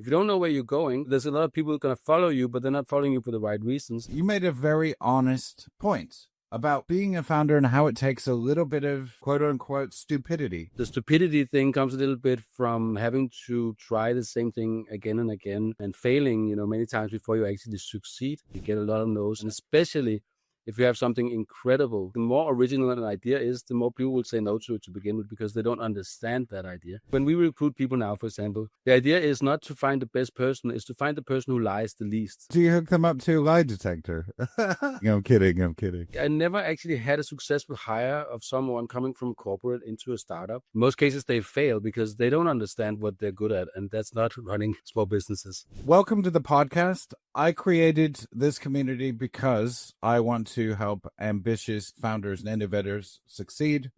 If you don't know where you're going, there's a lot of people going to follow you, but they're not following you for the right reasons. You made a very honest point about being a founder and how it takes a little bit of quote unquote stupidity. The stupidity thing comes a little bit from having to try the same thing again and again and failing, many times before you actually succeed. You get a lot of no's, and especially if you have something incredible, the more original an idea is, the more people will say no to it to begin with because they don't understand that idea. When we recruit people now, for example, the idea is not to find the best person, it's to find the person who lies the least. Do you hook them up to a lie detector? I'm kidding. I never actually had a successful hire of someone coming from corporate into a startup. In most cases, they fail because they don't understand what they're good at, and that's not running small businesses. Welcome to the podcast. I created this community because I want to help ambitious founders and innovators succeed.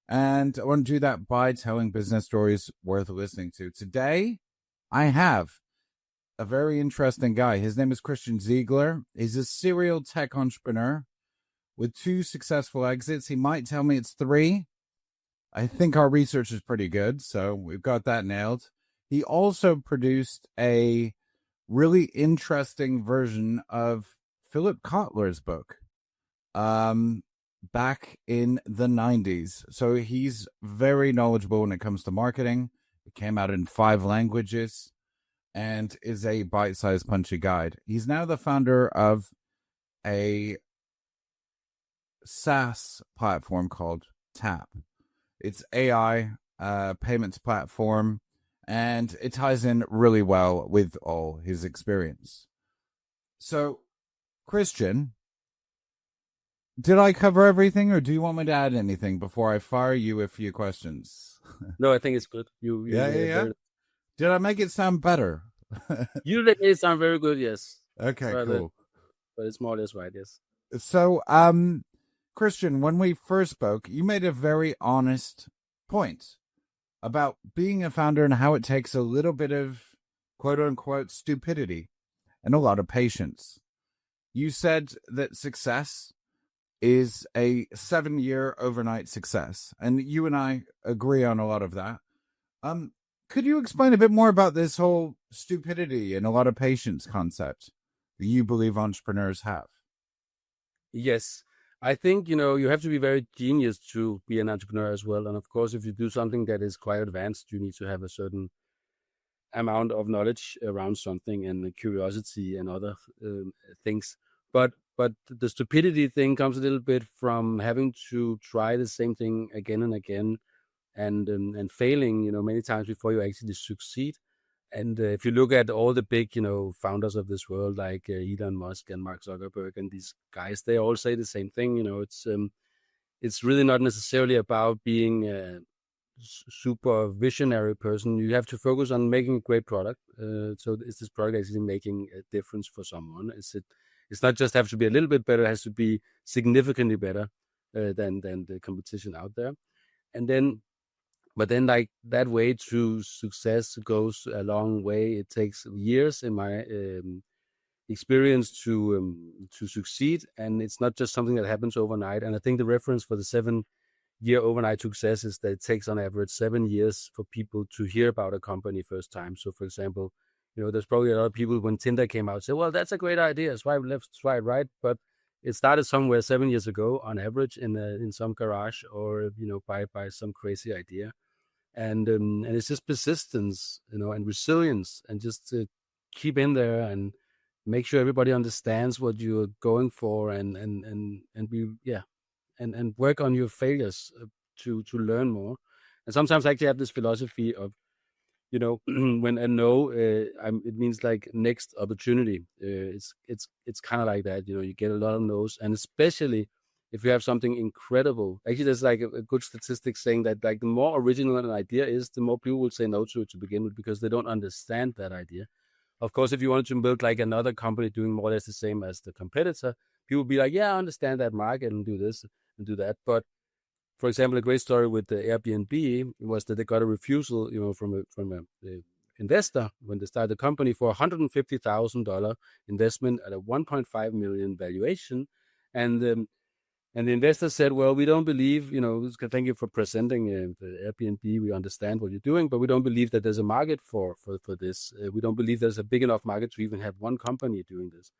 And I want to do that by telling business stories worth listening to. Today, I have a very interesting guy. His name is Christian Zigler. He's a serial tech entrepreneur with 2 successful exits. He might tell me it's 3. I think our research is pretty good, so we've got that nailed. He also produced a really interesting version of Philip Kotler's book back in the 90s. So he's very knowledgeable when it comes to marketing. It came out in 5 languages and is a bite-sized punchy guide. He's now the founder of a SaaS platform called Tapp. It's AI payments platform, and it ties in really well with all his experience. So, Christian, did I cover everything, or do you want me to add anything before I fire you a few questions? No, I think it's good. Yeah. Did I make it sound better? You make it sound very good, yes. Okay, cool. But it's more or less right, yes. So, Christian, when we first spoke, you made a very honest point about being a founder and how it takes a little bit of quote unquote stupidity and a lot of patience. You said that success is a 7-year overnight success, and you and I agree on a lot of that. Could you explain a bit more about this whole stupidity and a lot of patience concept that you believe entrepreneurs have? Yes. I think, you have to be very genius to be an entrepreneur as well. And of course, if you do something that is quite advanced, you need to have a certain amount of knowledge around something and curiosity and other things. But the stupidity thing comes a little bit from having to try the same thing again and again and failing, many times before you actually succeed. And if you look at all the big, founders of this world, like Elon Musk and Mark Zuckerberg and these guys, they all say the same thing. It's really not necessarily about being a super visionary person. You have to focus on making a great product. So is this product actually making a difference for someone? It's not just have to be a little bit better; it has to be significantly better than the competition out there. But then, like that way to success goes a long way. It takes years, in my experience, to succeed, and it's not just something that happens overnight. And I think the reference for the 7-year overnight success is that it takes on average 7 years for people to hear about a company first time. So, for example, there's probably a lot of people when Tinder came out say, "Well, that's a great idea. Swipe left, swipe right," but it started somewhere 7 years ago, on average, in some garage or by some crazy idea. And it's just persistence, and resilience, and just to keep in there and make sure everybody understands what you're going for, and work on your failures to learn more. And sometimes I actually have this philosophy of, when a no, it means like next opportunity. It's kind of like that. You get a lot of no's, and especially if you have something incredible. Actually, there's like a good statistic saying that like the more original an idea is, the more people will say no to it to begin with because they don't understand that idea. Of course, if you wanted to build like another company doing more or less the same as the competitor, people would be like, yeah, I understand that market and do this and do that. But for example, a great story with the Airbnb was that they got a refusal, from a investor when they started the company for $150,000 investment at a 1.5 million valuation. And And the investor said, well, we don't believe, thank you for presenting the Airbnb. We understand what you're doing, but we don't believe that there's a market for this. We don't believe there's a big enough market to even have one company doing this.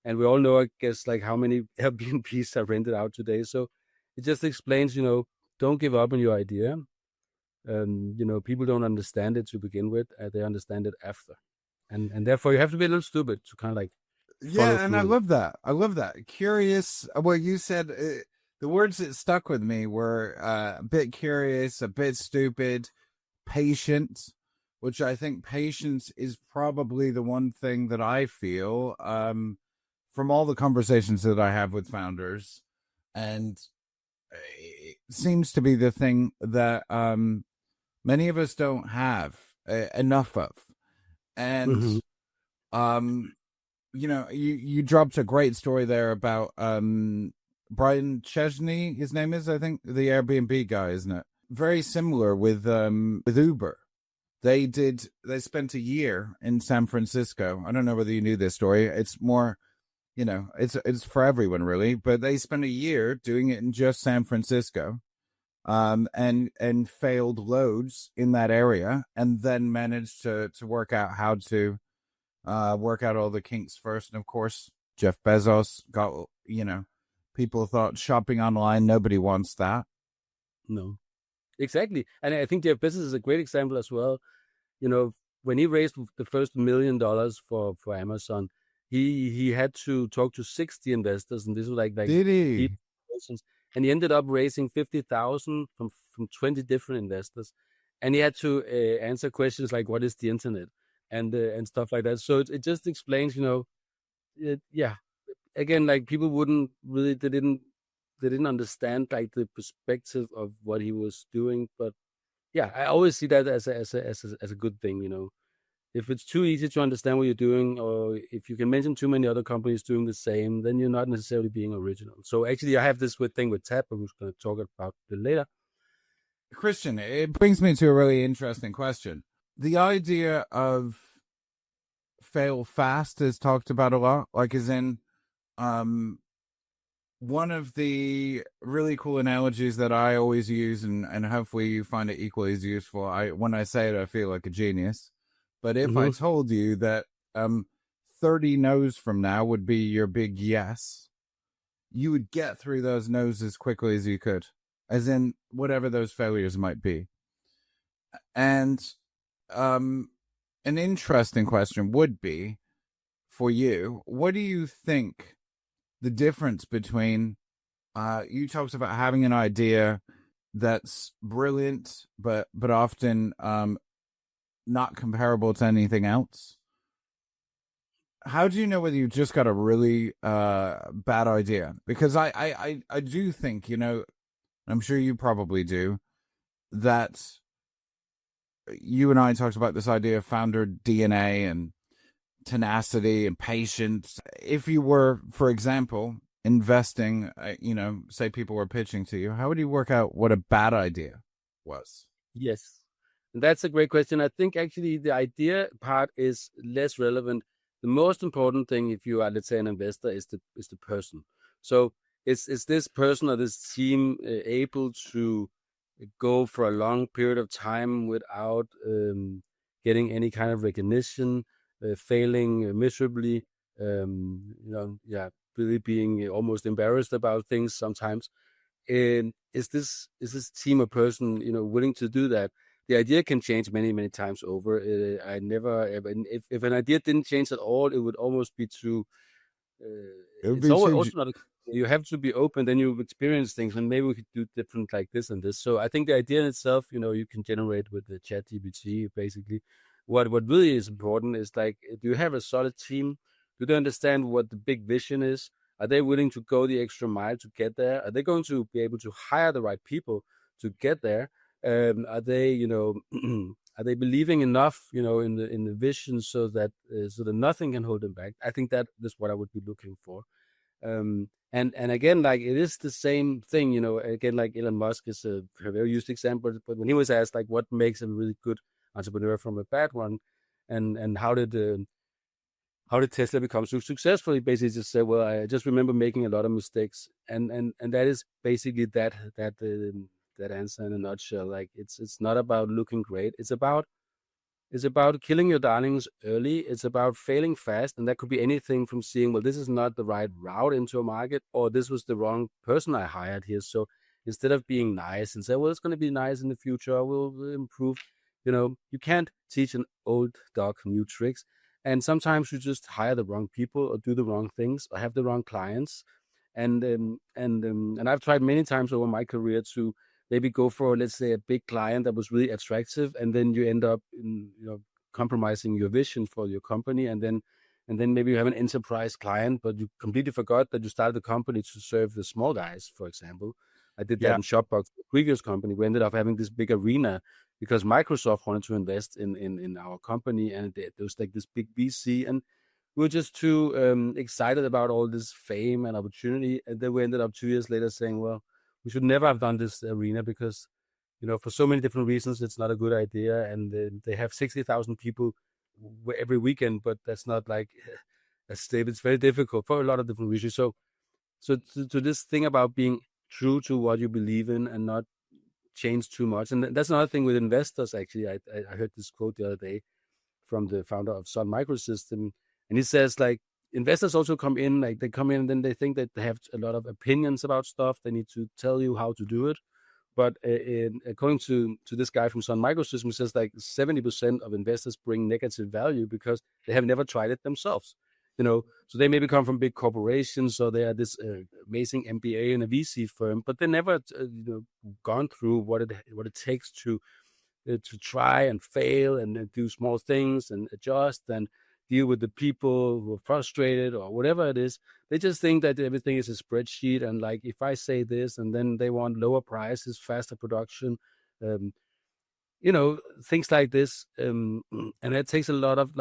And we all know, I guess, like how many Airbnbs are rented out today. So it just explains, don't give up on your idea. People don't understand it to begin with. They understand it after. And therefore you have to be a little stupid to kind of like follow Yeah, and through. I love that. I love that. Curious. Well, you said the words that stuck with me were a bit curious, a bit stupid, patient, which I think patience is probably the one thing that I feel from all the conversations that I have with founders, and it seems to be the thing that many of us don't have enough of. And you dropped a great story there about Brian Chesney, his name is, I think, the Airbnb guy, isn't it? Very similar with Uber. They spent a year in San Francisco. I don't know whether you knew this story. It's more, it's for everyone really, but they spent a year doing it in just San Francisco. And failed loads in that area, and then managed to work out how to work out all the kinks first. And of course, Jeff Bezos got, people thought shopping online, nobody wants that. No, exactly. And I think Jeff Bezos is a great example as well. When he raised the first $1 million for Amazon, he had to talk to 60 investors, and this was like Did he? And he ended up raising 50,000 from 20 different investors, and he had to answer questions like, "What is the internet?" and stuff like that. So it just explains, again, like people wouldn't really, they didn't understand like the perspective of what he was doing. But yeah, I always see that as a good thing. If it's too easy to understand what you're doing, or if you can mention too many other companies doing the same, then you're not necessarily being original. So actually, I have this thing with Tapp, I'm just going to talk about it later. Christian, it brings me to a really interesting question. The idea of fail fast is talked about a lot, like as in one of the really cool analogies that I always use, and hopefully you find it equally as useful. When I say it, I feel like a genius. But if I told you that 30 no's from now would be your big yes, you would get through those no's as quickly as you could, as in whatever those failures might be. And an interesting question would be for you, what do you think the difference between, you talked about having an idea that's brilliant, but often not comparable to anything else. How do you know whether you've just got a really bad idea? Because I do think, I'm sure you probably do, that you and I talked about this idea of founder DNA and tenacity and patience. If you were, for example, investing, say people were pitching to you, how would you work out what a bad idea was? Yes. And that's a great question. I think actually the idea part is less relevant. The most important thing, if you are, let's say, an investor, is the person. So is this person or this team able to go for a long period of time without getting any kind of recognition, failing miserably, really being almost embarrassed about things sometimes. Is this team or person willing to do that? The idea can change many times over. I never ever, if an idea didn't change at all, it would almost be too. It's also not. You have to be open. Then you experience things, and maybe we could do different like this and this. So I think the idea in itself, you can generate with the ChatGPT. Basically, what really is important is like, do you have a solid team? Do they understand what the big vision is? Are they willing to go the extra mile to get there? Are they going to be able to hire the right people to get there? Are they, are they believing enough, in the vision so that nothing can hold them back? I think that is what I would be looking for. And again, like it is the same thing, again, like Elon Musk is a very used example, but when he was asked like what makes a really good entrepreneur from a bad one, and how did how did Tesla become so successful? He basically just said, well, I just remember making a lot of mistakes, and that is basically that answer in a nutshell. Like it's not about looking great. It's about killing your darlings early. It's about failing fast. And that could be anything from seeing, well, this is not the right route into a market, or this was the wrong person I hired here. So instead of being nice and say, well, it's going to be nice in the future, we'll improve, you can't teach an old dog new tricks. And sometimes you just hire the wrong people or do the wrong things or have the wrong clients. And I've tried many times over my career to maybe go for, let's say, a big client that was really attractive, and then you end up compromising your vision for your company, and then maybe you have an enterprise client, but you completely forgot that you started the company to serve the small guys, for example. I did that in Shopbox, the previous company. We ended up having this big arena because Microsoft wanted to invest in our company, and there was like this big VC, and we were just too excited about all this fame and opportunity, and then we ended up 2 years later saying, well, we should never have done this arena because, for so many different reasons, it's not a good idea. And they have 60,000 people every weekend, but that's not like a stable. It's very difficult for a lot of different reasons. So to this thing about being true to what you believe in and not change too much. And that's another thing with investors, actually. I heard this quote the other day from the founder of Sun Microsystem. And he says, like, investors also come in, like they come in and then they think that they have a lot of opinions about stuff. They need to tell you how to do it. But according to this guy from Sun Microsystem, he says like 70% of investors bring negative value because they have never tried it themselves. So they maybe come from big corporations, or they are this amazing MBA in a VC firm, but they never gone through what it takes to try and fail and do small things and adjust and deal with the people who are frustrated or whatever it is. They just think that everything is a spreadsheet, and like if I say this, and then they want lower prices, faster production, things like this. And it takes a lot of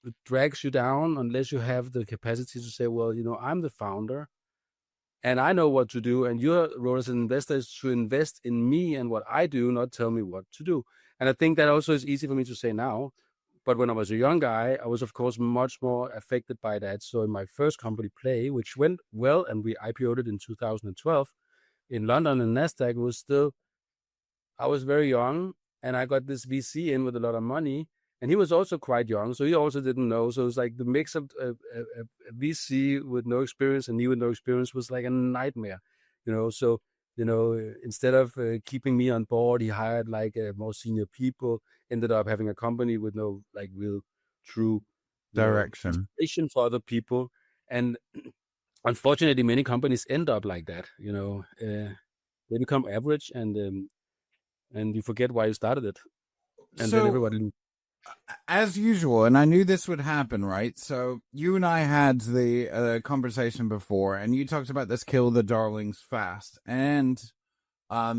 it drags you down unless you have the capacity to say, well, I'm the founder and I know what to do, and your role as an investor is to invest in me and what I do, not tell me what to do. And I think that also is easy for me to say now. But when I was a young guy, I was, of course, much more affected by that. So in my first company, Play, which went well, and we IPO'd it in 2012 in London and NASDAQ, I was very young, and I got this VC in with a lot of money. And he was also quite young, so he also didn't know. So it was like the mix of a VC with no experience and me with no experience was like a nightmare, So, instead of keeping me on board, he hired like more senior people, ended up having a company with no like real true direction for other people. And unfortunately, many companies end up like that, they become average, and you forget why you started it. And then everybody loses. As usual, and I knew this would happen, right? So you and I had the conversation before, and you talked about this kill the darlings fast. And I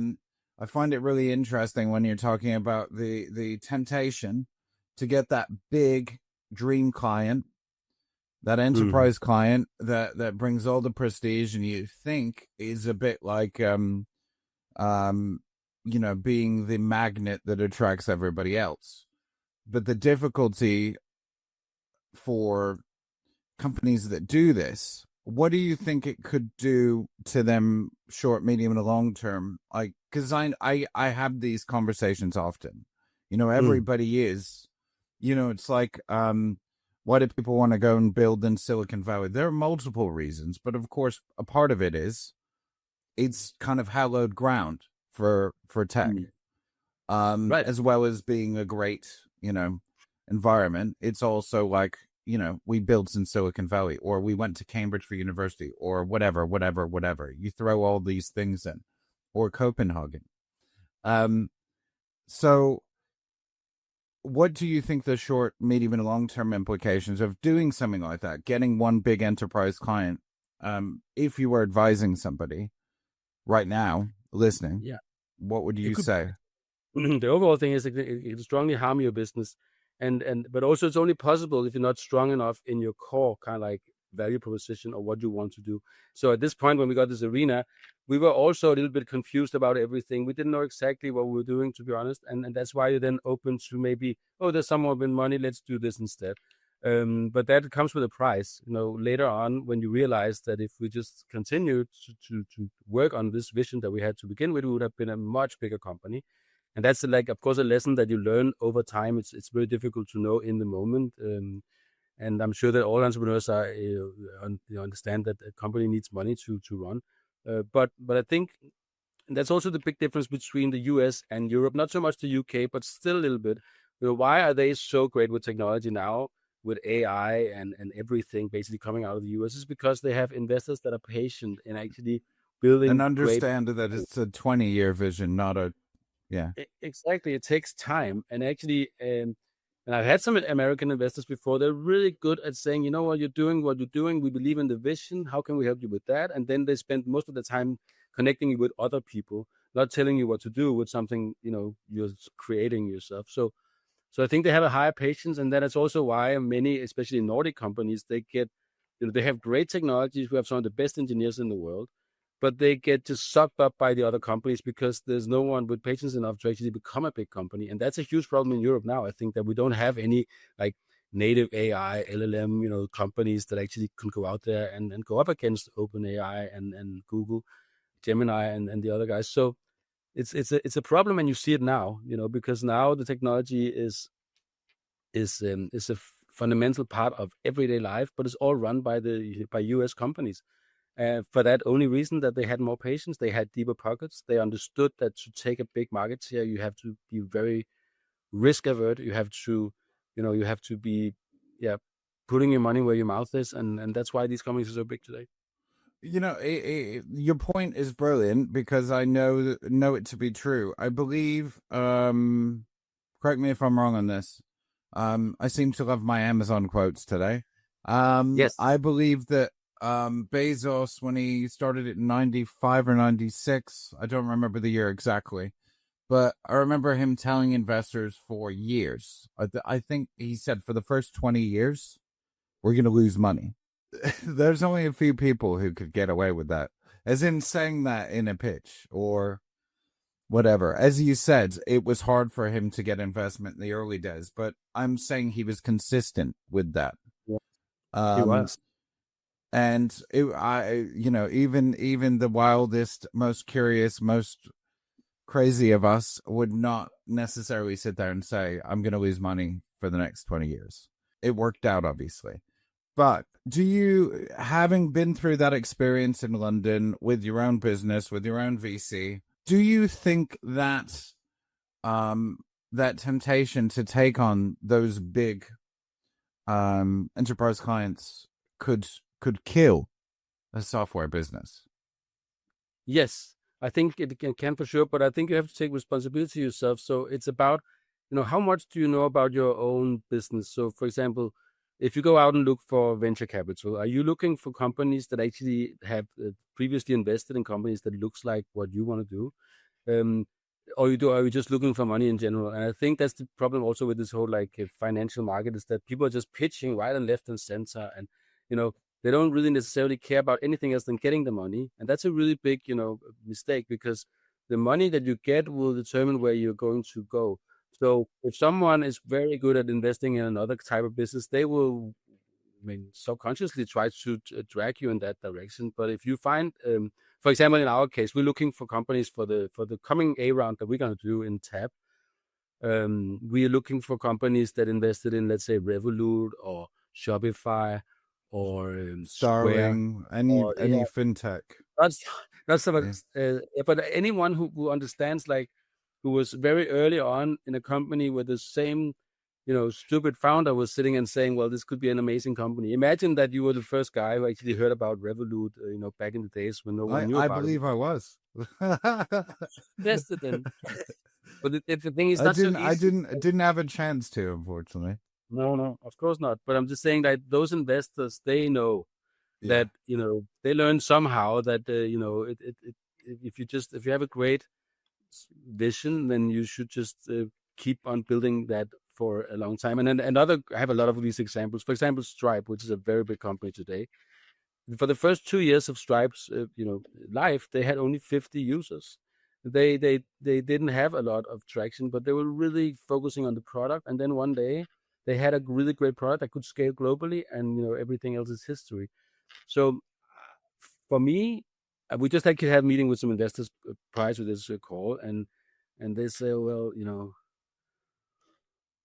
find it really interesting when you're talking about the temptation to get that big dream client, that enterprise client that brings all the prestige, and you think is a bit like being the magnet that attracts everybody else. But the difficulty for companies that do this, what do you think it could do to them short, medium, and long term? Like, because I have these conversations often. Everybody is, it's like, why do people want to go and build in Silicon Valley? There are multiple reasons, but of course, a part of it is it's kind of hallowed ground for tech, right. As well as being a great environment. It's also like, we built in Silicon Valley, or we went to Cambridge for university, or whatever. You throw all these things in, or Copenhagen. So what do you think the short, medium, and long-term implications of doing something like that, getting one big enterprise client, if you were advising somebody right now listening, what would you say? The overall thing is it strongly harm your business, but also it's only possible if you're not strong enough in your core kind of like value proposition or what you want to do. So at this point, when we got this arena, we were also a little bit confused about everything. We didn't know exactly what we were doing, to be honest, and that's why you then open to maybe, there's someone with money, let's do this instead. But that comes with a price. Later on, when you realize that if we just continued to work on this vision that we had to begin with, we would have been a much bigger company. And that's like, of course, a lesson that you learn over time. It's very difficult to know in the moment. And I'm sure that all entrepreneurs are understand that a company needs money to run. But I think that's also the big difference between the US and Europe. Not so much the UK, but still a little bit. Why are they so great with technology now, with AI and everything basically coming out of the US? Is because they have investors that are patient and actually And building great. understand that it's a 20-year vision, not a, yeah. Exactly, it takes time, and actually, and I've had some American investors before. They're really good at saying, you know what you're doing. We believe in the vision. How can we help you with that? And then they spend most of the time connecting you with other people, not telling you what to do with something you're creating yourself. So I think they have a higher patience, and that is also why many, especially Nordic companies, they get, they have great technologies. We have some of the best engineers in the world, but they get just sucked up by the other companies because there's no one with patience enough to actually become a big company. And that's a huge problem in Europe now. I think that we don't have any like native AI, LLM, companies that actually can go out there and go up against OpenAI and Google, Gemini, and the other guys. So it's a problem, and you see it now, because now the technology is a fundamental part of everyday life, but it's all run by US companies. For that only reason that they had more patience, they had deeper pockets. They understood that to take a big market share, you have to be very risk averse. You have to be, yeah, putting your money where your mouth is, and that's why these companies are so big today. Your point is brilliant because I know it to be true. I believe, correct me if I'm wrong on this. I seem to love my Amazon quotes today. Yes. I believe that Bezos, when he started it in 95 or 96, I don't remember the year exactly, but I remember him telling investors for years. I think he said for the first 20 years, we're going to lose money. There's only a few people who could get away with that, as in saying that in a pitch or whatever. As you said, it was hard for him to get investment in the early days, but I'm saying he was consistent with that. Yeah, he was. And even the wildest, most curious, most crazy of us would not necessarily sit there and say, I'm going to lose money for the next 20 years. It worked out, obviously. But do you, having been through that experience in London with your own business, with your own VC, do you think that that temptation to take on those big enterprise clients could kill a software business? Yes, I think it can for sure, but I think you have to take responsibility yourself. So it's about, how much do you know about your own business? So, for example, if you go out and look for venture capital, are you looking for companies that actually have previously invested in companies that looks like what you want to do? Or are you just looking for money in general? And I think that's the problem also with this whole financial market, is that people are just pitching right and left and center, and they don't really necessarily care about anything else than getting the money. And that's a really big mistake, because the money that you get will determine where you're going to go. So if someone is very good at investing in another type of business, they will, subconsciously try to drag you in that direction. But if you find, for example, in our case, we're looking for companies for the coming A round that we're going to do in Tapp. We are looking for companies that invested in, let's say, Revolut or Shopify or Square, Starling, any or fintech. That's about, but anyone who understands, who was very early on in a company where the same stupid founder was sitting and saying, well, this could be an amazing company. Imagine that you were the first guy who actually heard about Revolut, back in the days when no one knew about it. I believe I was. Invested in. But the thing is, not so easy. I didn't have a chance to, unfortunately. No, of course not. But I'm just saying that those investors, they know that, they learn somehow that, if you have a great vision, then you should just keep on building that for a long time. And then I have a lot of these examples. For example, Stripe, which is a very big company today. For the first 2 years of Stripe's, life, they had only 50 users. They didn't have a lot of traction, but they were really focusing on the product. And then one day, they had a really great product that could scale globally, and everything else is history. So for me, we just actually had a meeting with some investors prior to this call, and they say, well,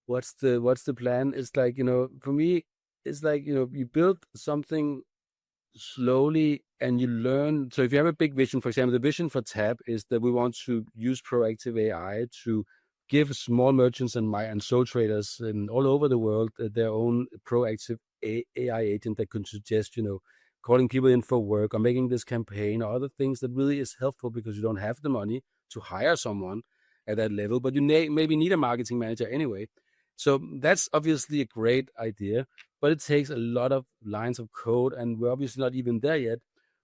what's the plan? It's like, for me, it's like, you build something slowly and you learn. So if you have a big vision, for example, the vision for Tapp is that we want to use proactive AI to give small merchants and sole traders all over the world their own proactive AI agent that can suggest, calling people in for work or making this campaign or other things that really is helpful because you don't have the money to hire someone at that level, but you maybe need a marketing manager anyway. So that's obviously a great idea, but it takes a lot of lines of code, and we're obviously not even there yet.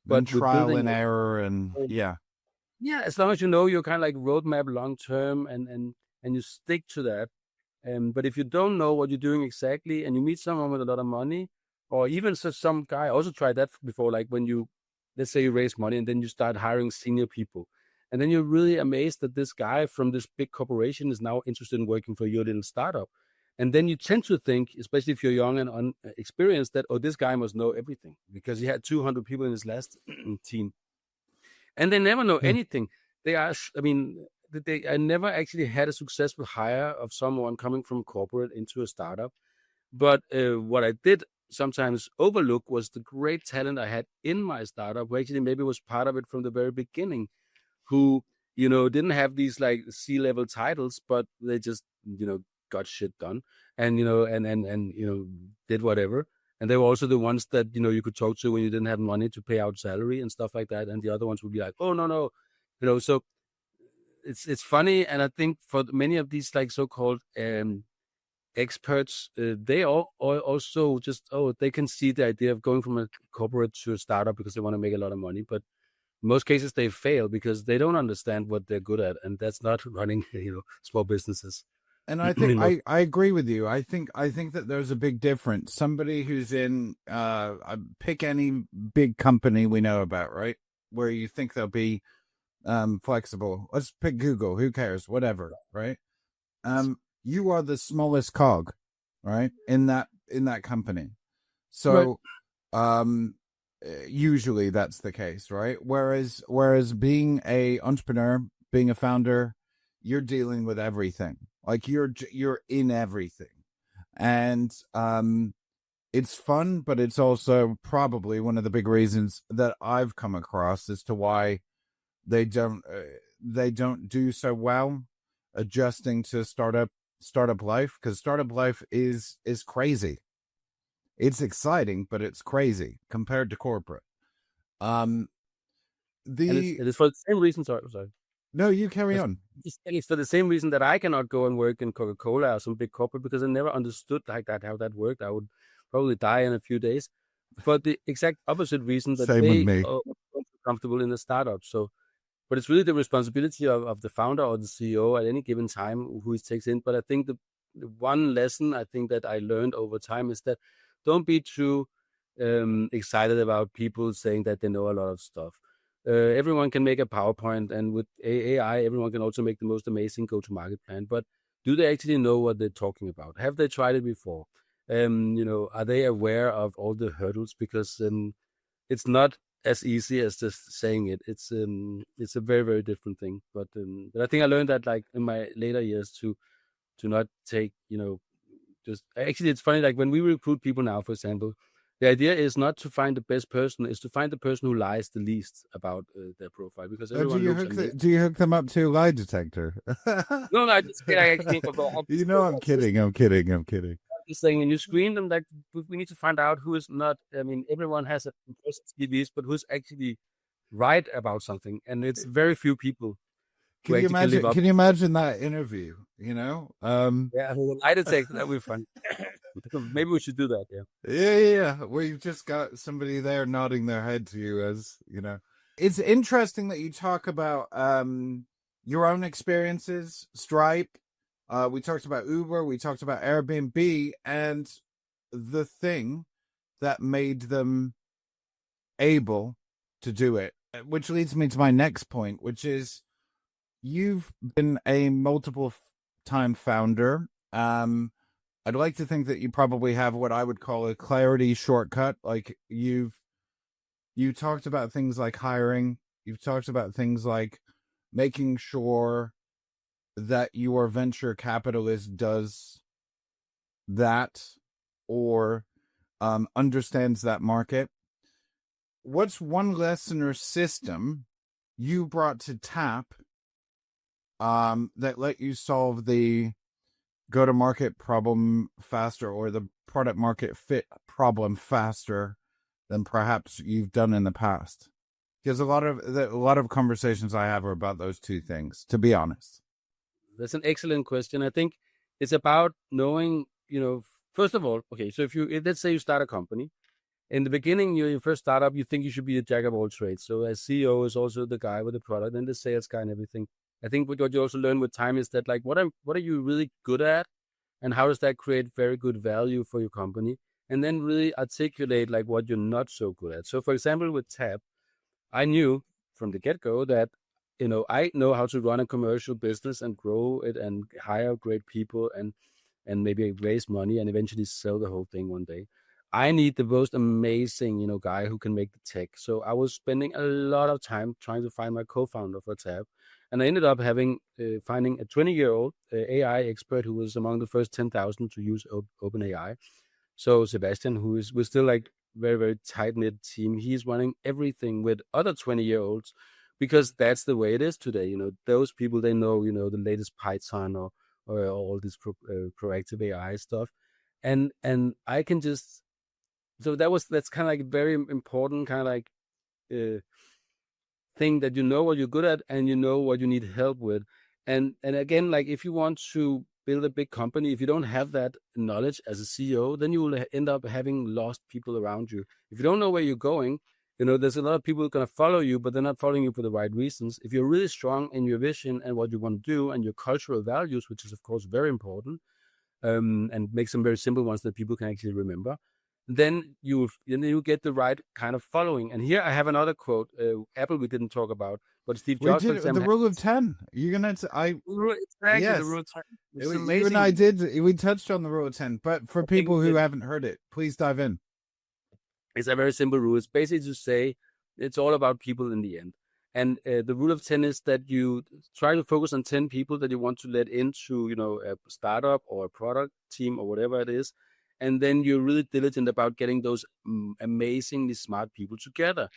And But we're trial building and error, and yeah. Yeah, as long as you know your kind of like roadmap long term, and you stick to that. But if you don't know what you're doing exactly, and you meet someone with a lot of money, or even some guy, I also tried that before, like when let's say you raise money and then you start hiring senior people, and then you're really amazed that this guy from this big corporation is now interested in working for your little startup. And then you tend to think, especially if you're young and unexperienced, that, oh, this guy must know everything because he had 200 people in his last team. And they never know anything. I never actually had a successful hire of someone coming from corporate into a startup. But what I did sometimes overlook was the great talent I had in my startup, who actually maybe was part of it from the very beginning, who, didn't have these like C-level titles, but they just, got shit done and, did whatever. And they were also the ones that, you could talk to when you didn't have money to pay out salary and stuff like that. And the other ones would be like, oh, no. So it's funny. And I think for many of these like so-called experts, they also just, they can see the idea of going from a corporate to a startup because they want to make a lot of money. But in most cases, they fail because they don't understand what they're good at. And that's not running, small businesses. And I think I agree with you. I think that there's a big difference. Somebody who's in pick any big company we know about, right? Where you think they'll be flexible. Let's pick Google. Who cares? Whatever, right? You are the smallest cog, right? In that company. So usually that's the case, right? Whereas being a entrepreneur, being a founder, you're dealing with everything. Like you're in everything, and it's fun, but it's also probably one of the big reasons that I've come across as to why they don't do so well adjusting to startup life, because startup life is crazy. It's exciting, but it's crazy compared to corporate. And it is for the same reason. Sorry. No, you carry on. It's for the same reason that I cannot go and work in Coca-Cola or some big corporate, because I never understood like that how that worked. I would probably die in a few days. For the exact opposite reason that Same with me. are comfortable in the startup. So, but it's really the responsibility of the founder or the CEO at any given time who it takes in. But I think the one lesson I think that I learned over time is that don't be too excited about people saying that they know a lot of stuff. Everyone can make a PowerPoint, and with AI, everyone can also make the most amazing go-to-market plan. But do they actually know what they're talking about? Have they tried it before? Are they aware of all the hurdles? Because it's not as easy as just saying it. It's a very, very different thing. But I think I learned that like in my later years to not take, just actually it's funny, like when we recruit people now, for example, the idea is not to find the best person, is to find the person who lies the least about their profile, because everyone do you hook them up to a lie detector? No, I just actually you know, I'm kidding. I'm just saying, and you screen them, like we need to find out who is not. I mean, everyone has a impressive CVs, but who's actually right about something, and it's very few people. Can you imagine that interview? Yeah, lie detector, that would be fun. Maybe we should do that. Yeah. Where you've just got somebody there nodding their head to you, as you know. It's interesting that you talk about your own experiences, Stripe. We talked about Uber, we talked about Airbnb, and the thing that made them able to do it, which leads me to my next point, which is you've been a multiple time founder. I'd like to think that you probably have what I would call a clarity shortcut. Like you talked about things like hiring. You've talked about things like making sure that your venture capitalist does that or understands that market. What's one lesson or system you brought to Tapp that let you solve the go-to-market problem faster or the product market fit problem faster than perhaps you've done in the past? Because a lot of conversations I have are about those two things, to be honest. That's an excellent question. I think it's about knowing, first of all, okay, so let's say you start a company. In the beginning, your first startup, you think you should be a jack of all trades. So as CEO is also the guy with the product and the sales guy and everything. I think what you also learn with time is that like what are you really good at, and how does that create very good value for your company, and then really articulate like what you're not so good at. So for example, with Tapp, I knew from the get-go that I know how to run a commercial business and grow it and hire great people and maybe raise money and eventually sell the whole thing one day. I need the most amazing, guy who can make the tech. So I was spending a lot of time trying to find my co-founder for Tapp, and I ended up finding a 20-year-old AI expert who was among the first 10,000 to use OpenAI. So Sebastian, we're still like very, very tight-knit team. He's running everything with other 20-year-olds because that's the way it is today. Those people, they know, the latest Python or all this proactive AI stuff. And I can just, so that's kind of like very important kind of like thing that you know what you're good at and you know what you need help with. And again, like if you want to build a big company, if you don't have that knowledge as a CEO, then you will end up having lost people around you. If you don't know where you're going, there's a lot of people going to follow you, but they're not following you for the right reasons. If you're really strong in your vision and what you want to do and your cultural values, which is of course very important, and make some very simple ones that people can actually remember, then you get the right kind of following. And here I have another quote. Apple we didn't talk about, but Steve We Jobs, for did the example, rule of 10. You're gonna exactly yes. the rule of 10. It's You amazing. and I did. We touched on the rule of 10, but for people who haven't heard it, please dive in. It's a very simple rule. It's basically to say it's all about people in the end. And the rule of 10 is that you try to focus on 10 people that you want to let into, a startup or a product team or whatever it is. And then you're really diligent about getting those amazingly smart people together.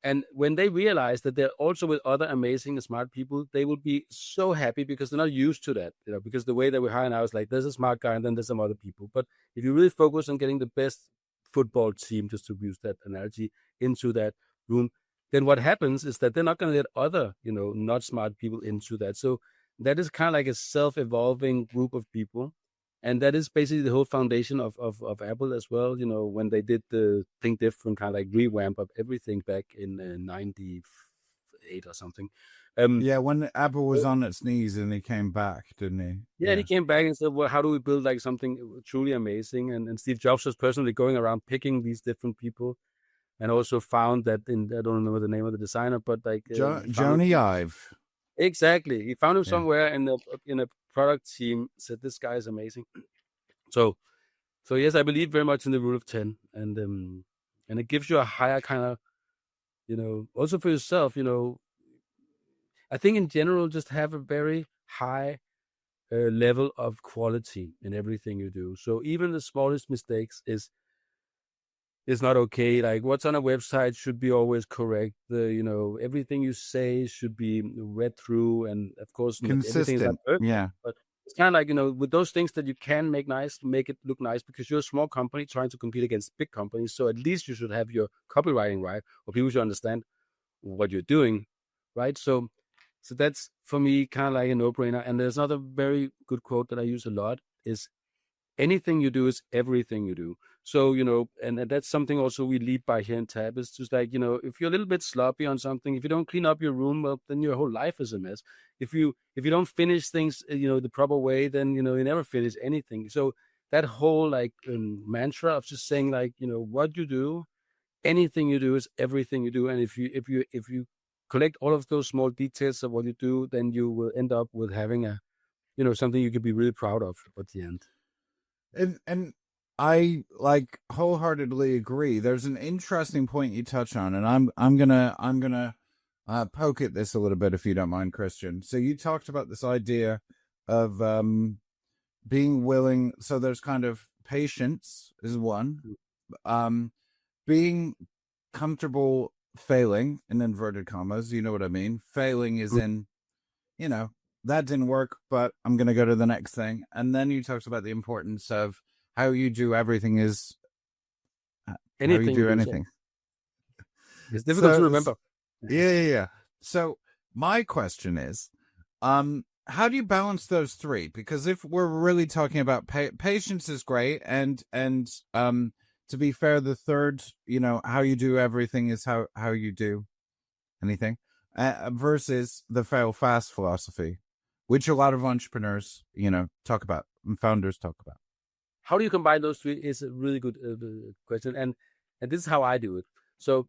And when they realize that they're also with other amazing and smart people, they will be so happy because they're not used to that, because the way that we hire now is like, there's a smart guy and then there's some other people. But if you really focus on getting the best football team, just to use that analogy, into that room, then what happens is that they're not going to let other, not smart people into that. So that is kind of like a self-evolving group of people. And that is basically the whole foundation of Apple as well. When they did the Think Different kind of like revamp of everything back in 98 or something. Yeah, when Apple was on its knees and he came back, didn't he? Yeah, and he came back and said, well, how do we build like something truly amazing? And Steve Jobs was personally going around picking these different people, and also found that I don't remember the name of the designer, but like Jony Ive. Exactly, he found him somewhere in a product team. Said this guy is amazing. So yes, I believe very much in the rule of 10, and it gives you a higher kind of, also for yourself. I think in general, just have a very high level of quality in everything you do. So even the smallest mistakes is not okay. Like what's on a website should be always correct. Everything you say should be read through, and of course, everything is not perfect. Yeah. But it's kind of like, with those things that you can make nice, make it look nice, because you're a small company trying to compete against big companies. So at least you should have your copywriting right, or people should understand what you're doing, right? So that's for me kind of like a no-brainer. And there's another very good quote that I use a lot is, anything you do is everything you do. So, and that's something also we lead by here in Tapp. It's just like, if you're a little bit sloppy on something, if you don't clean up your room, well, then your whole life is a mess. If you don't finish things, the proper way, then, you never finish anything. So that whole like mantra of just saying like, what you do, anything you do is everything you do. And if you collect all of those small details of what you do, then you will end up with having something you could be really proud of at the end. And I like wholeheartedly agree. There's an interesting point you touch on, and I'm gonna poke at this a little bit if you don't mind, Christian. So you talked about this idea of being willing. So there's kind of patience is one, um, being comfortable failing in inverted commas. You know what I mean? Failing is in, you know, that didn't work, but I'm going to go to the next thing. And then you talked about the importance of how you do everything is how you Anything you do do, anything. it's difficult to So, remember. yeah. So my question is, how do you balance those three? Because if we're really talking about patience is great, and to be fair, the third, how you do everything is how you do anything, versus the fail fast philosophy, which a lot of entrepreneurs, talk about and founders talk about. How do you combine those three is a really good question, and this is how I do it. So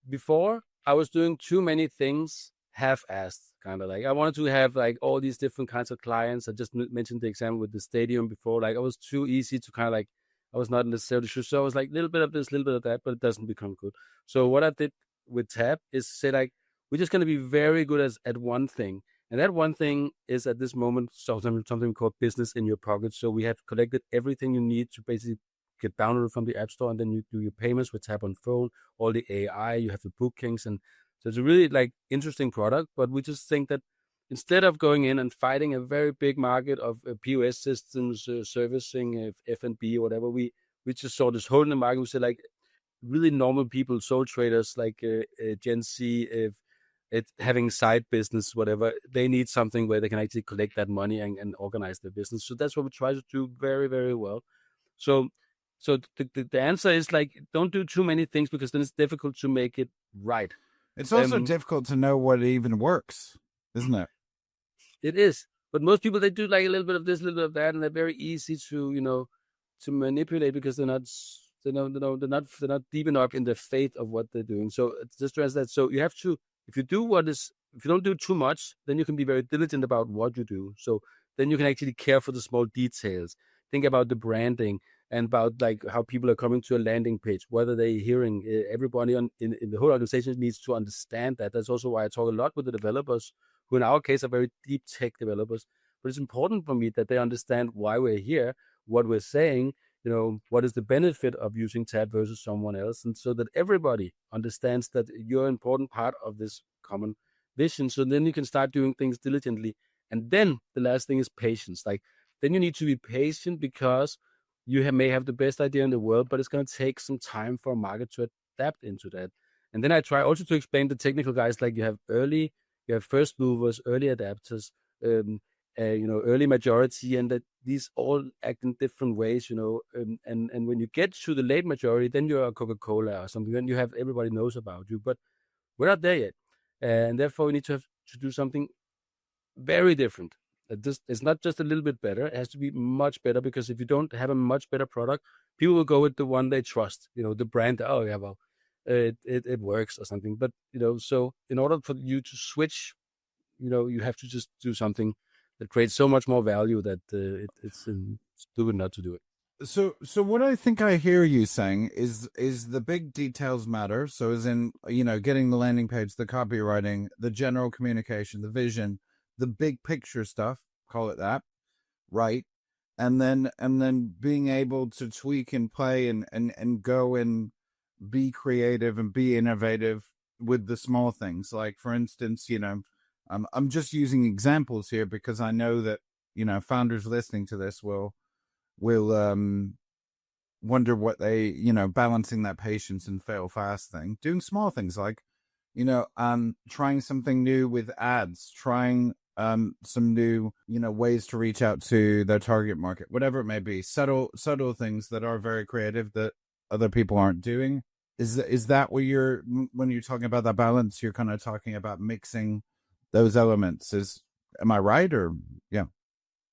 before I was doing too many things half-assed, kind of like I wanted to have like all these different kinds of clients. I just mentioned the example with the stadium before. Like I was too easy to kind of like I was not necessarily sure. So I was like a little bit of this, a little bit of that, but it doesn't become good. So what I did with Tapp is say like we're just going to be very good at one thing. And that one thing is at this moment something called business in your pocket. So we have collected everything you need to basically get downloaded from the App Store, and then you do your payments with Tapp on phone, all the AI, you have the bookings, and so it's a really like interesting product. But we just think that instead of going in and fighting a very big market of POS systems, servicing, F&B or whatever, we just saw this hole in the market. We said like really normal people, sole traders like Gen Z, if it's having side business, whatever, they need something where they can actually collect that money and organize their business. So that's what we try to do very, very well. So, the answer is like don't do too many things because then it's difficult to make it right. It's also difficult to know what even works, isn't it? It is, but most people they do like a little bit of this, a little bit of that, and they're very easy to to manipulate because they're not deep enough in the faith of what they're doing. So just stress that. So you have to if you don't do too much, then you can be very diligent about what you do. So then you can actually care for the small details. Think about the branding and about like how people are coming to a landing page, whether they're hearing everybody in the whole organization needs to understand that. That's also why I talk a lot with the developers, who in our case are very deep tech developers. But it's important for me that they understand why we're here, what we're saying, what is the benefit of using Tapp versus someone else, and so that everybody understands that you're an important part of this common vision. So then you can start doing things diligently. And then the last thing is patience. Like then you need to be patient because you may have the best idea in the world, but it's going to take some time for a market to adapt into that. And then I try also to explain the technical guys, like you have first movers, early adapters, early majority, and that these all act in different ways, and when you get to the late majority, then you're a Coca-Cola or something, then you have everybody knows about you, but we're not there yet. And therefore we need to have to do something very different. It's not just a little bit better. It has to be much better, because if you don't have a much better product, people will go with the one they trust. The brand. Oh yeah, well, it works or something. But so in order for you to switch, you have to just do something that creates so much more value that it's stupid not to do it. So what I think I hear you saying is the big details matter. So as in, getting the landing page, the copywriting, the general communication, the vision, the big picture stuff, call it that, right? And then being able to tweak and play and go and be creative and be innovative with the small things. Like for instance, I'm just using examples here because I know that, founders listening to this will wonder what they, balancing that patience and fail fast thing, doing small things like, trying something new with ads, trying some new, ways to reach out to their target market, whatever it may be, subtle things that are very creative that other people aren't doing. Is that what when you're talking about that balance, you're kind of talking about mixing those elements? Am I right? Or yeah.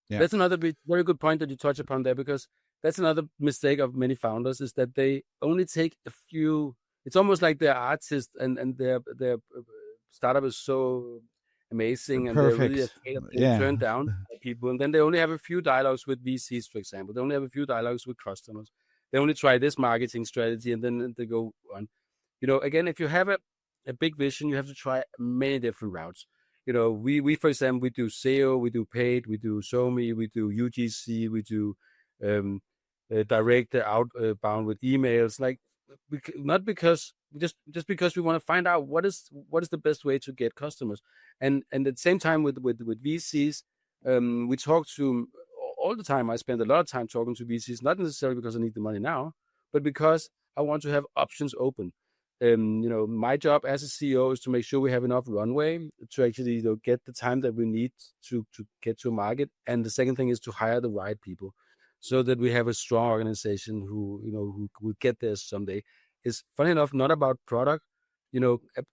That's another very good point that you touch upon there, because that's another mistake of many founders, is that they only take a few. It's almost like they're artists and their startup is so amazing and they're really Perfect. afraid of being Yeah. turned down by people. And then they only have a few dialogues with VCs, for example. They only have a few dialogues with customers. They only try this marketing strategy and then they go on. Again, if you have a big vision, you have to try many different routes. We for example, we do SEO, we do paid, we do SoMe, we do UGC, we do um, direct outbound with emails. Like, not because just because we want to find out what is the best way to get customers, and at the same time with VCs, we talk to all the time. I spend a lot of time talking to VCs, not necessarily because I need the money now, but because I want to have options open. My job as a CEO is to make sure we have enough runway to actually get the time that we need to get to a market. And the second thing is to hire the right people so that we have a strong organization who will get there someday. It's funny enough, not about product.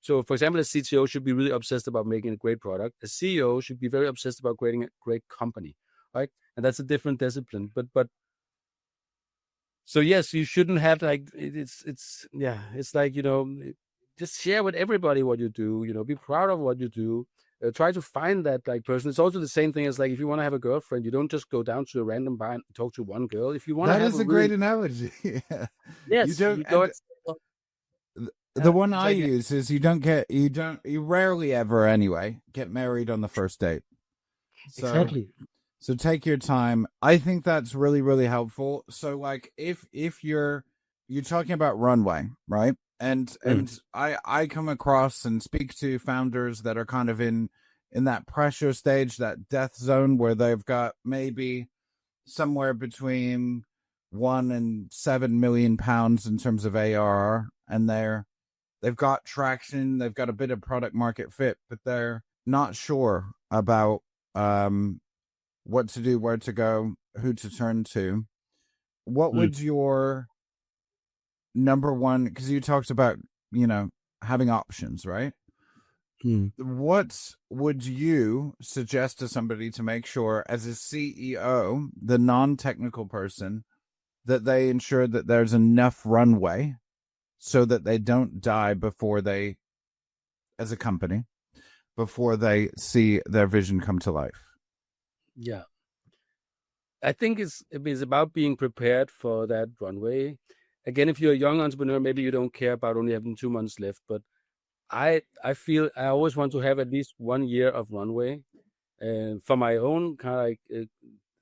So for example, a CTO should be really obsessed about making a great product. A CEO should be very obsessed about creating a great company, right? And that's a different discipline. But so yes, you shouldn't have like it's like just share with everybody what you do. Be proud of what you do. Try to find that like person. It's also the same thing as like if you want to have a girlfriend, you don't just go down to a random bar and talk to one girl. If you want to That have is a a really great analogy. Yeah. You yes, don't, you go. and the one I Exactly. use is you rarely ever anyway get married on the first date. Exactly. So take your time. I think that's really, really helpful. So like if you're talking about runway, right? And I come across and speak to founders that are kind of in that pressure stage, that death zone where they've got maybe somewhere between 1 and 7 million pounds in terms of ARR, and they've got traction, they've got a bit of product market fit, but they're not sure about what to do, where to go, who to turn to. What would your number one, because you talked about, having options, right? What would you suggest to somebody to make sure, as a CEO, the non-technical person, that they ensure that there's enough runway so that they don't die before they, as a company, before they see their vision come to life? Yeah. I think it's about being prepared for that runway. Again, if you're a young entrepreneur, maybe you don't care about only having 2 months left, but I feel I always want to have at least 1 year of runway, for my own kind of like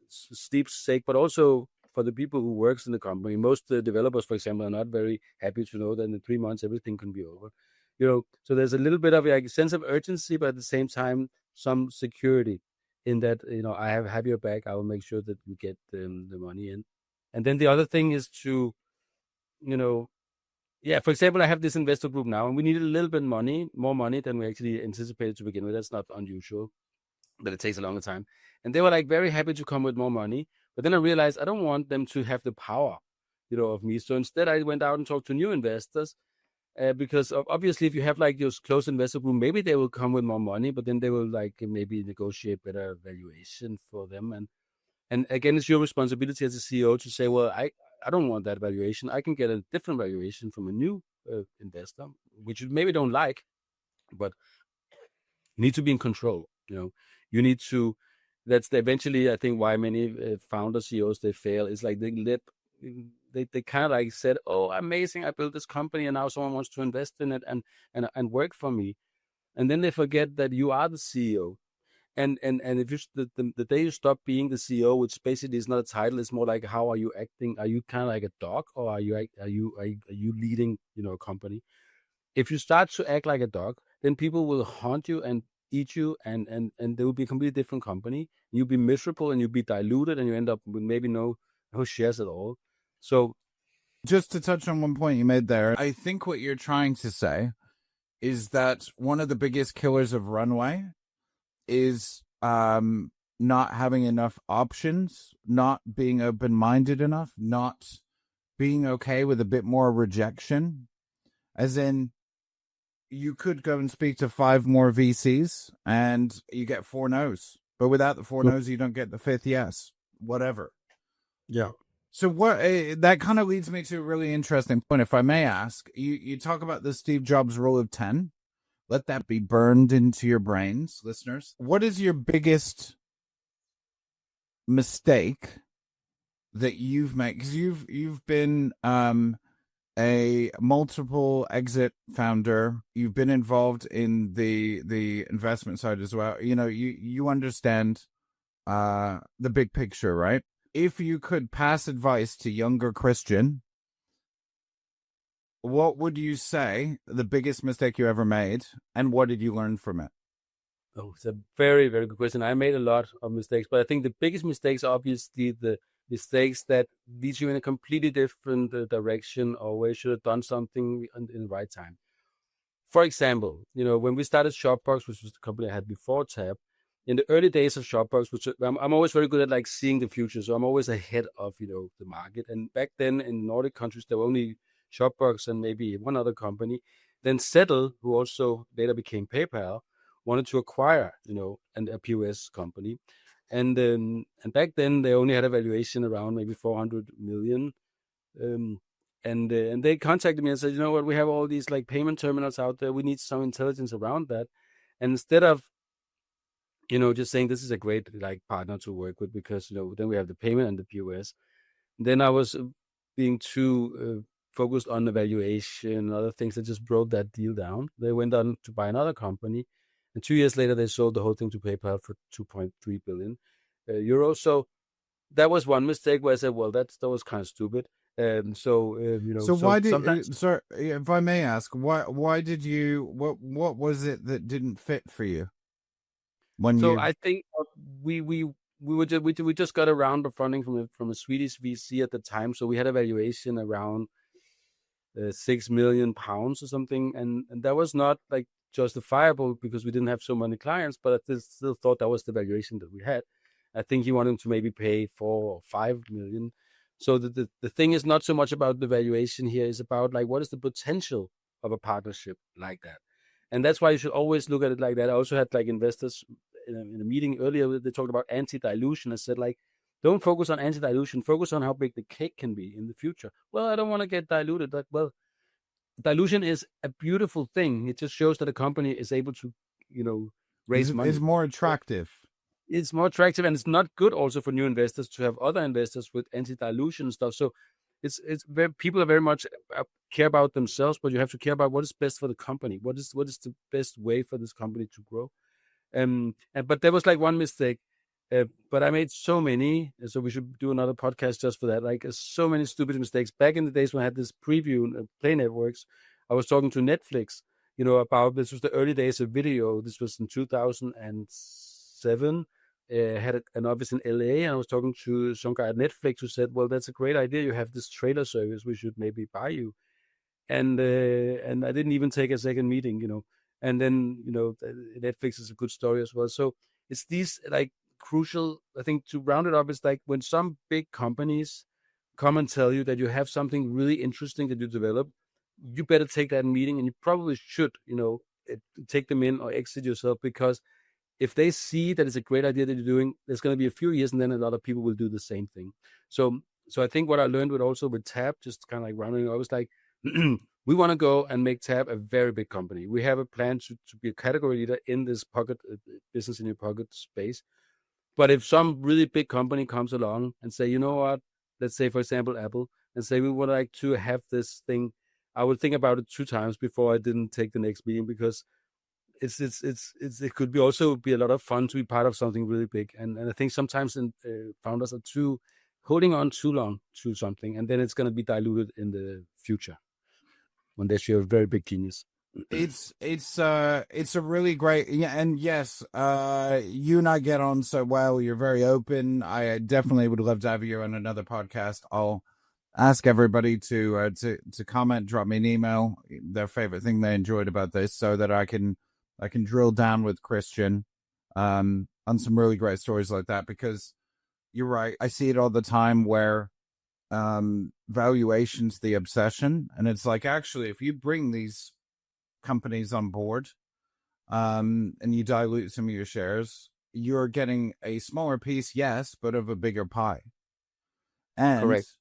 sleep's sake, but also for the people who works in the company. Most developers, for example, are not very happy to know that in 3 months everything can be over. So there's a little bit of like a sense of urgency, but at the same time, some security in that. I have your back. I will make sure that we get the money in. And then the other thing is to, for example, I have this investor group now, and we needed a little bit more money than we actually anticipated to begin with. That's not unusual, but it takes a longer time. And they were like very happy to come with more money. But then I realized I don't want them to have the power, of me. So instead, I went out and talked to new investors, because obviously, if you have like your close investor group, maybe they will come with more money, but then they will like maybe negotiate better valuation for them. And again, it's your responsibility as a CEO to say, well, I don't want that valuation. I can get a different valuation from a new investor, which you maybe don't like, but you need to be in control. You need to. That's eventually, I think, why many founder CEOs they fail. Is like they kind of like said, "Oh, amazing! I built this company, and now someone wants to invest in it and work for me," and then they forget that you are the CEO. And if you the day you stop being the CEO, which basically is not a title, it's more like how are you acting? Are you kind of like a dog, or are you leading a company? If you start to act like a dog, then people will haunt you and eat you, and there will be a completely different company. You'll be miserable and you'll be diluted, and you end up with maybe no shares at all. So just to touch on one point you made there, I think what you're trying to say is that one of the biggest killers of runway is not having enough options, not being open-minded enough, not being okay with a bit more rejection. As in, you could go and speak to 5 more VCs and you get 4 no's. But without the 4 no's, you don't get the 5th yes. Whatever. Yeah. So what that kind of leads me to a really interesting point, if I may ask. You talk about the Steve Jobs rule of 10, Let that be burned into your brains, listeners. What is your biggest mistake that you've made? Because you've been a multiple exit founder. You've been involved in the investment side as well. You understand the big picture, right? If you could pass advice to younger Christian, what would you say the biggest mistake you ever made, and what did you learn from it? Oh, it's a very, very good question. I made a lot of mistakes, but I think the biggest mistakes are obviously the mistakes that lead you in a completely different direction, or where you should have done something in the right time. For example, when we started Shopbox, which was the company I had before Tapp, in the early days of Shopbox, which I'm always very good at, like, seeing the future, so I'm always ahead of the market. And back then in Nordic countries, there were only Shopbox and maybe one other company. Then Settle, who also later became PayPal, wanted to acquire a POS company, and back then they only had a valuation around maybe 400 million. And they contacted me and said, you know what, we have all these like payment terminals out there. We need some intelligence around that. And instead of just saying this is a great like partner to work with, because then we have the payment and the POS. Then I was being too focused on the valuation and other things that just brought that deal down. They went on to buy another company, and 2 years later they sold the whole thing to PayPal for 2.3 billion euros. So that was one mistake where I said, well, that was kind of stupid. So why did sometimes. sorry, if I may ask, why did you what was it that didn't fit for you when So you? I think we just got a round of funding from a Swedish VC at the time. So we had a valuation around £6 million or something, and that was not like justifiable because we didn't have so many clients. But I still thought that was the valuation that we had. I think he wanted to maybe pay 4 or 5 million. So the thing is not so much about the valuation here; is about like what is the potential of a partnership like that. And that's why you should always look at it like that. I also had like investors in a meeting earlier. They talked about anti-dilution. I said, like, don't focus on anti-dilution. Focus on how big the cake can be in the future. Well, I don't want to get diluted. Like, well, dilution is a beautiful thing. It just shows that a company is able to, raise Is money. more attractive. It's more attractive, and it's not good also for new investors to have other investors with anti-dilution stuff. So it's very, people are very much care about themselves, but you have to care about what is best for the company. What is the best way for this company to grow? But there was like one mistake, but I made so many, so we should do another podcast just for that. Like so many stupid mistakes. Back in the days when I had this preview Play Networks, I was talking to Netflix, about, this was the early days of video. This was in 2007. Had an office in LA, and I was talking to some guy at Netflix who said, "Well, that's a great idea. You have this trailer service. We should maybe buy you." And I didn't even take a second meeting, And then Netflix is a good story as well. So it's these like crucial. I think to round it up, it's like when some big companies come and tell you that you have something really interesting that you develop, you better take that meeting, and you probably should, take them in or exit yourself, because if they see that it's a great idea that you're doing, there's going to be a few years, and then a lot of people will do the same thing. So I think what I learned with Tapp, just kind of like rounding, I was like, we want to go and make Tapp a very big company. We have a plan to be a category leader in this pocket business in your pocket space. But if some really big company comes along and say, you know what, let's say for example Apple, and say we would like to have this thing, I would think about it 2 times before I didn't take the next meeting, because it could be also be a lot of fun to be part of something really big. And I think sometimes founders are holding on too long to something, and then it's going to be diluted in the future when they show a very big genius. It's a really great, yeah, and yes, you and I get on so well. You're very open. I definitely would love to have you on another podcast. I'll ask everybody to comment, drop me an email, their favorite thing they enjoyed about this, so that I can drill down with Christian on some really great stories like that. Because you're right, I see it all the time where valuation's the obsession, and it's like, actually, if you bring these companies on board and you dilute some of your shares, you're getting a smaller piece, yes, but of a bigger pie. And Correct.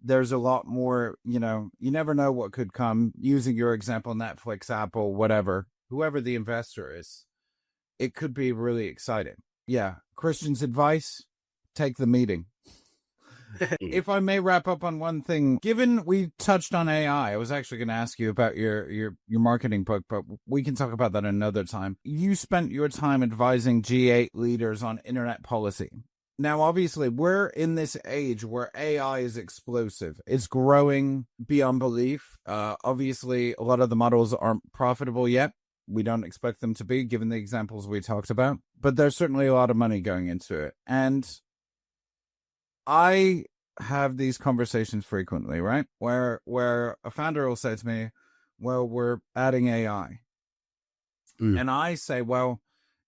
there's a lot more, you never know what could come. Using your example, Netflix, Apple, whatever, whoever the investor is, it could be really exciting. Yeah. Christian's advice, take the meeting. If I may wrap up on one thing, given we touched on AI, I was actually going to ask you about your marketing book, but we can talk about that another time. You spent your time advising G8 leaders on internet policy. Now, obviously, we're in this age where AI is explosive. It's growing beyond belief. Obviously, a lot of the models aren't profitable yet. We don't expect them to be, given the examples we talked about. But there's certainly a lot of money going into it. And I have these conversations frequently, right? Where a founder will say to me, well, we're adding AI. And I say, well,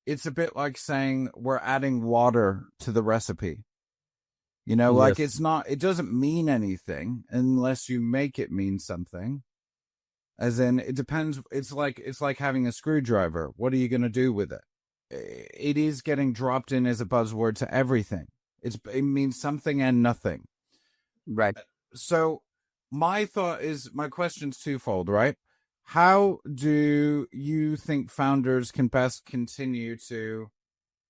it's a bit like saying we're adding water to the recipe. You know, like Yes. it doesn't mean anything unless you make it mean something. As in, it depends. It's like having a screwdriver. What are you going to do with it? It is getting dropped in as a buzzword to everything. It means something and nothing. Right. So my question's twofold, right? How do you think founders can best continue to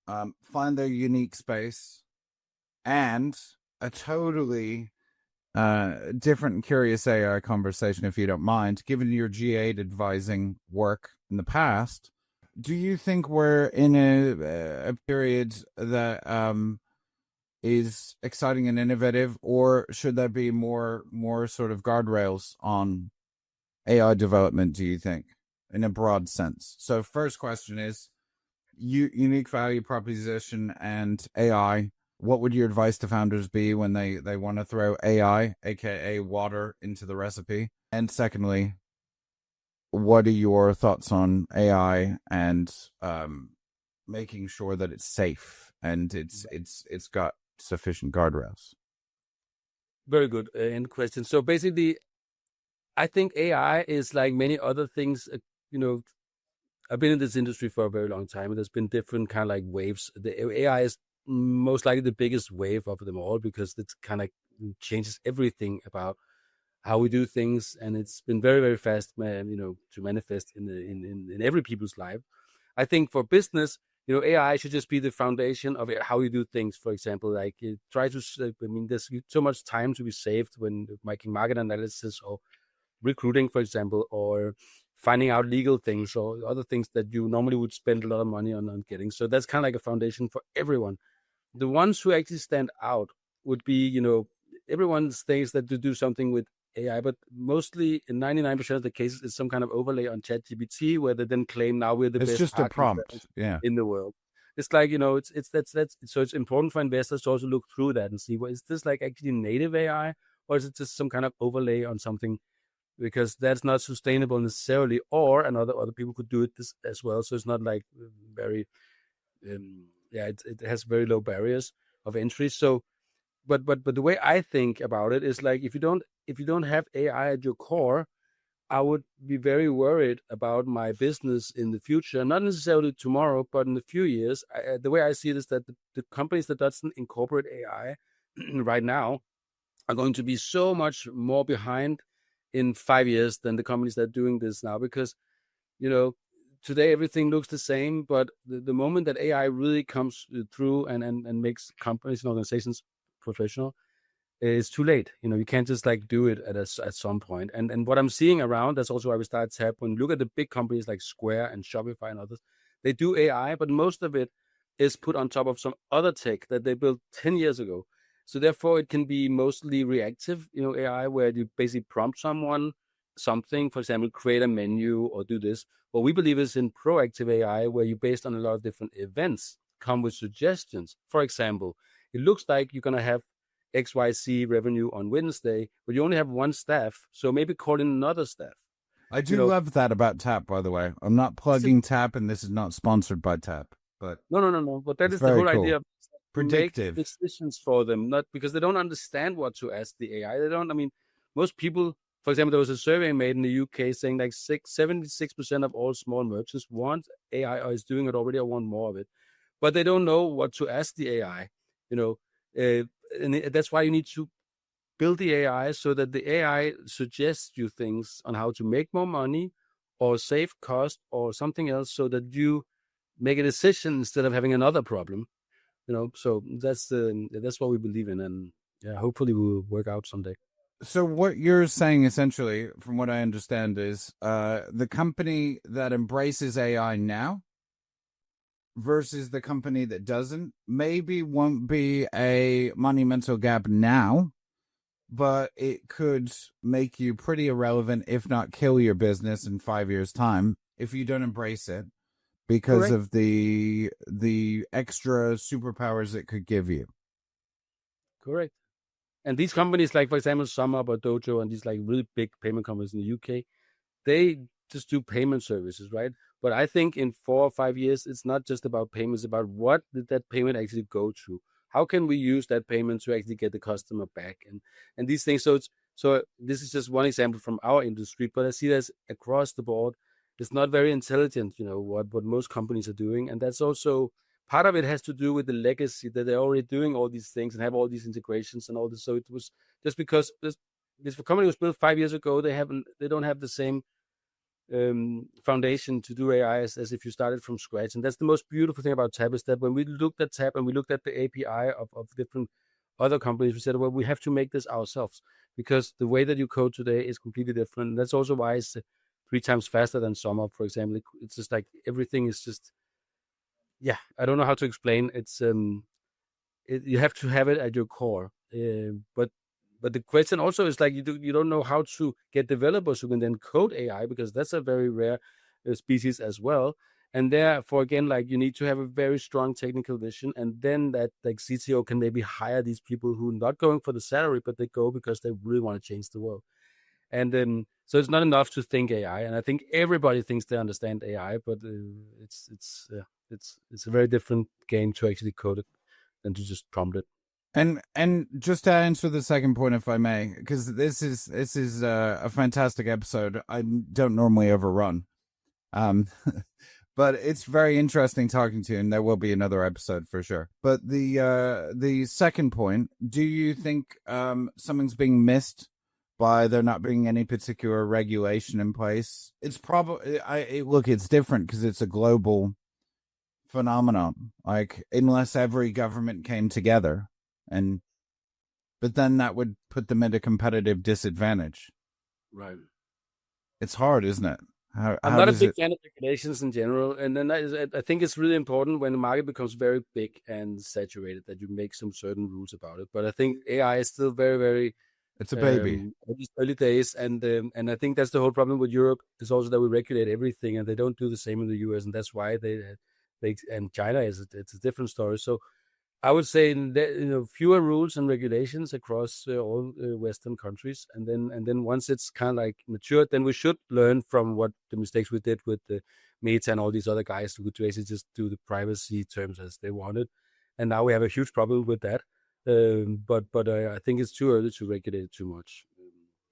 find their unique space? And a totally different and curious AI conversation, if you don't mind, given your G8 advising work in the past, do you think we're in a period that is exciting and innovative, or should there be more sort of guardrails on AI development, do you think, in a broad sense? So first question is unique value proposition and AI. What would your advice to founders be when they want to throw AI, aka water, into the recipe? And secondly, what are your thoughts on AI and making sure that it's safe and it's got sufficient guardrails? Very good end question. So basically, I think AI is like many other things. I've been in this industry for a very long time, and there's been different kind of like waves. The AI is most likely the biggest wave of them all because it kind of changes everything about how we do things, and it's been very, very fast, to manifest in every people's life. I think for business, AI should just be the foundation of how you do things. For example, like there's so much time to be saved when making market analysis or recruiting, for example, or finding out legal things or other things that you normally would spend a lot of money on getting. So that's kind of like a foundation for everyone. The ones who actually stand out would be, everyone thinks that to do something with AI, but mostly in 99% of the cases, it's some kind of overlay on ChatGPT where they then claim now we're the It's best just a prompt. Yeah. in the world. It's like, that's so it's important for investors to also look through that and see, well, is this like actually native AI or is it just some kind of overlay on something? Because that's not sustainable necessarily, or other people could do it this as well. So it's not like very, it has very low barriers of entry. So, but the way I think about it is like if you don't have AI at your core, I would be very worried about my business in the future. Not necessarily tomorrow, but in a few years. The way I see it is that the companies that doesn't incorporate AI right now are going to be so much more behind in 5 years than the companies that are doing this now, because today everything looks the same, but the moment that AI really comes through and makes companies and organizations professional, it's too late. You can't just like do it at some point. And what I'm seeing around, that's also why we started Tapp. When you look at the big companies like Square and Shopify and others, they do AI, but most of it is put on top of some other tech that they built 10 years ago. So therefore, it can be mostly reactive, AI, where you basically prompt someone something, for example, create a menu or do this. What we believe is in proactive AI, where you, based on a lot of different events, come with suggestions. For example, it looks like you're going to have XYZ revenue on Wednesday, but you only have one staff. So maybe call in another staff. I do love that about Tapp, by the way. I'm not plugging Tapp, and this is not sponsored by Tapp, but no. But that is the very whole cool. idea of Predictive. make decisions for them, not because they don't understand what to ask the AI. They don't. I mean, most people, for example, there was a survey made in the UK saying like 76% of all small merchants want AI or is doing it already or want more of it, but they don't know what to ask the AI. And that's why you need to build the AI so that the AI suggests you things on how to make more money or save cost or something else, so that you make a decision instead of having another problem. So that's what we believe in, and yeah, hopefully we'll work out someday. So what you're saying, essentially, from what I understand, is the company that embraces AI now versus the company that doesn't maybe won't be a monumental gap now, but it could make you pretty irrelevant, if not kill your business in 5 years' time if you don't embrace it, because Correct. of the extra superpowers it could give you. Correct. And these companies, like for example, SumUp or Dojo, and these like really big payment companies in the UK, they just do payment services, right? But I think in 4 or 5 years, it's not just about payments, about what did that payment actually go to? How can we use that payment to actually get the customer back? And these things. So this is just one example from our industry, but I see this across the board. It's not very intelligent, what most companies are doing. And that's also part of it has to do with the legacy that they're already doing all these things and have all these integrations and all this. So it was just because this company was built 5 years ago, they don't have the same foundation to do AI as if you started from scratch. And that's the most beautiful thing about Tapp, is that when we looked at Tapp and we looked at the API of different other companies, we said, well, we have to make this ourselves, because the way that you code today is completely different. And that's also why it's 3 times faster than SumUp, for example. It's just like everything is just, yeah, I don't know how to explain. It's you have to have it at your core. But the question also is like you don't know how to get developers who can then code AI, because that's a very rare species as well. And therefore, again, like you need to have a very strong technical vision, and then that like CTO can maybe hire these people who are not going for the salary, but they go because they really want to change the world. And so it's not enough to think AI, and I think everybody thinks they understand AI, but it's a very different game to actually code it than to just prompt it. And just to answer the second point, if I may, because this is a fantastic episode. I don't normally overrun, but it's very interesting talking to you, and there will be another episode for sure. But the second point, do you think something's being missed by there not being any particular regulation in place? It's probably look, it's different because it's a global phenomenon. Like, unless every government came together. But then that would put them at a competitive disadvantage. Right. It's hard, isn't it? I'm not a big fan of regulations in general, and then I think it's really important when the market becomes very big and saturated that you make some certain rules about it. But I think AI is still very, very, it's a baby. Early days, and I think that's the whole problem with Europe, is also that we regulate everything, and they don't do the same in the US, and that's why they and China it's a different story. So I would say that, fewer rules and regulations across all Western countries, and then once it's kind of like matured, then we should learn from what the mistakes we did with the Meta and all these other guys who could basically just do the privacy terms as they wanted, and now we have a huge problem with that. But I think it's too early to regulate it too much.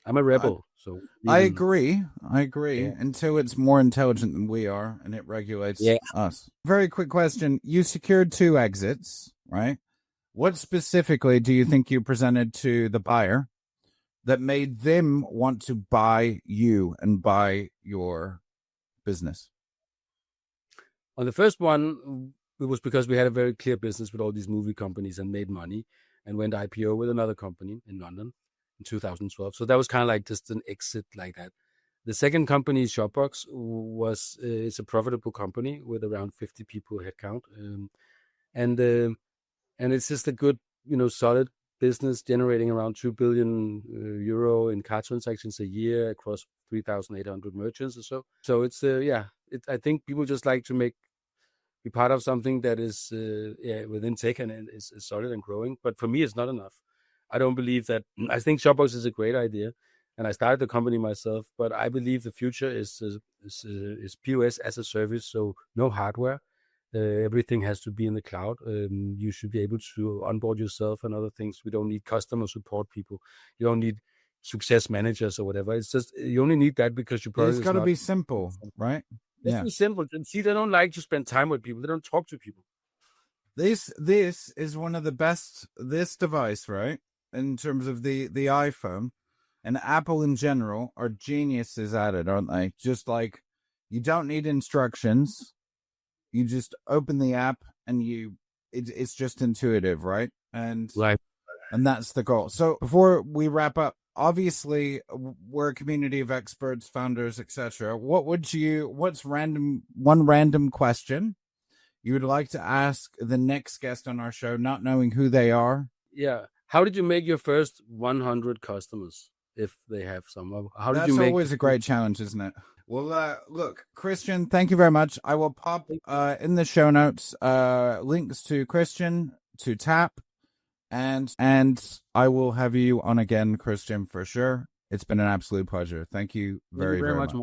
I'm a rebel, so I agree. Yeah. Until it's more intelligent than we are, and it regulates us. Very quick question: you secured 2 exits, right? What specifically do you think you presented to the buyer that made them want to buy you and buy your business? On the first one, it was because we had a very clear business with all these movie companies and made money, and went IPO with another company in London in 2012. So that was kind of like just an exit like that. The second company, Shopbox, it's a profitable company with around 50 people headcount, and it's just a good, solid business generating around 2 billion euro in card transactions a year across 3,800 merchants or so. So it's I think people just like to be part of something that is within tech and is solid and growing. But for me, it's not enough. I don't believe that. I think Shopbox is a great idea, and I started the company myself. But I believe the future is POS as a service, so no hardware. Everything has to be in the cloud. You should be able to onboard yourself and other things. We don't need customer support people. You don't need success managers or whatever. It's just you only need that because you probably it's got to be simple, right? It's too simple. And see, they don't like to spend time with people. They don't talk to people. This is one of the best. This device, right, in terms of the iPhone and Apple in general, are geniuses at it, aren't they? Just like You don't need instructions. You just open the app and it's just intuitive, right? And that's the goal. So before we wrap up, obviously we're a community of experts, founders, etc. What's one random question you would like to ask the next guest on our show, not knowing who they are? Yeah. How did you make your first 100 customers, if they have some? How did That's you make? Always a great challenge, isn't it? Well, look, Christian, thank you very much. I will pop in the show notes links to Christian, to Tapp, and I will have you on again, Christian, for sure. It's been an absolute pleasure. Thank you very, very much.